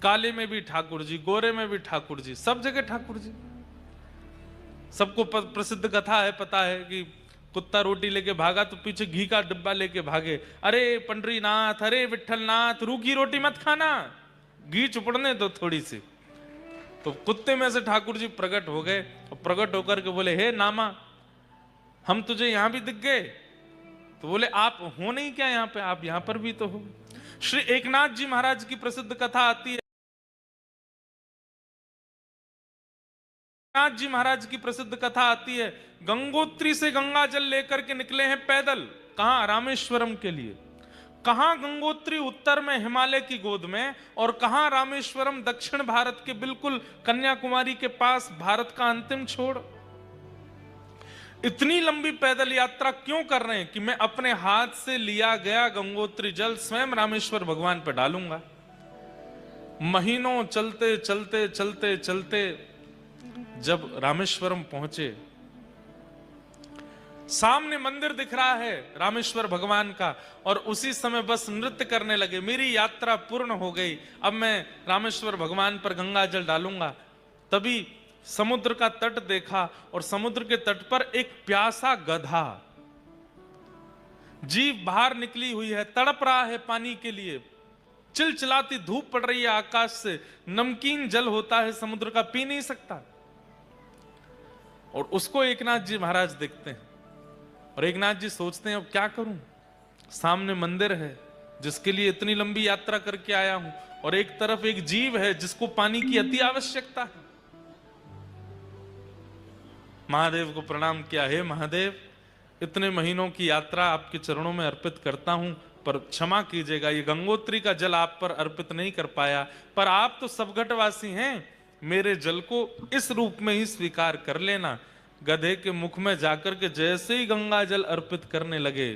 काले में भी ठाकुर जी, गोरे में भी ठाकुर जी, सब जगह ठाकुर जी। सबको प्रसिद्ध कथा है, पता है कि कुत्ता रोटी लेके भागा तो पीछे घी का डिब्बा लेके भागे। अरे पंडरीनाथ, अरे विठलनाथ, रूखी रोटी मत खाना, घी चुपड़ने दो थोड़ी सी। तो कुत्ते में से ठाकुर जी प्रकट हो गए और प्रकट होकर के बोले, हे नामा, हम तुझे यहां भी दिख गए। तो बोले, आप हो नहीं क्या यहां पे? आप यहां पर भी तो हो। श्री एकनाथ जी महाराज की प्रसिद्ध कथा आती है। एकनाथ जी महाराज की प्रसिद्ध कथा आती है, गंगोत्री से गंगा जल लेकर के निकले हैं पैदल। कहां? रामेश्वरम के लिए। कहां गंगोत्री? उत्तर में हिमालय की गोद में, और कहां रामेश्वरम? दक्षिण भारत के बिल्कुल कन्याकुमारी के पास, भारत का अंतिम छोड़। इतनी लंबी पैदल यात्रा क्यों कर रहे हैं? कि मैं अपने हाथ से लिया गया गंगोत्री जल स्वयं रामेश्वर भगवान पर डालूंगा। महीनों चलते चलते चलते चलते जब रामेश्वरम पहुंचे, सामने मंदिर दिख रहा है रामेश्वर भगवान का, और उसी समय बस नृत्य करने लगे, मेरी यात्रा पूर्ण हो गई, अब मैं रामेश्वर भगवान पर गंगा जल डालूंगा। तभी समुद्र का तट देखा, और समुद्र के तट पर एक प्यासा गधा, जीभ बाहर निकली हुई है, तड़प रहा है पानी के लिए। चिलचिलाती धूप पड़ रही है आकाश से, नमकीन जल होता है समुद्र का, पी नहीं सकता। और उसको एकनाथ जी महाराज देखते हैं, और एकनाथ जी सोचते हैं, अब क्या करूं? सामने मंदिर है जिसके लिए इतनी लंबी यात्रा करके आया हूं, और एक तरफ एक जीव है जिसको पानी की अति आवश्यकता है। महादेव को प्रणाम किया, हे महादेव, इतने महीनों की यात्रा आपके चरणों में अर्पित करता हूं, पर क्षमा कीजिएगा, ये गंगोत्री का जल आप पर अर्पित नहीं कर पाया, पर आप तो सबघटवासी हैं, मेरे जल को इस रूप में ही स्वीकार कर लेना। गधे के मुख में जाकर के जैसे ही गंगा जल अर्पित करने लगे,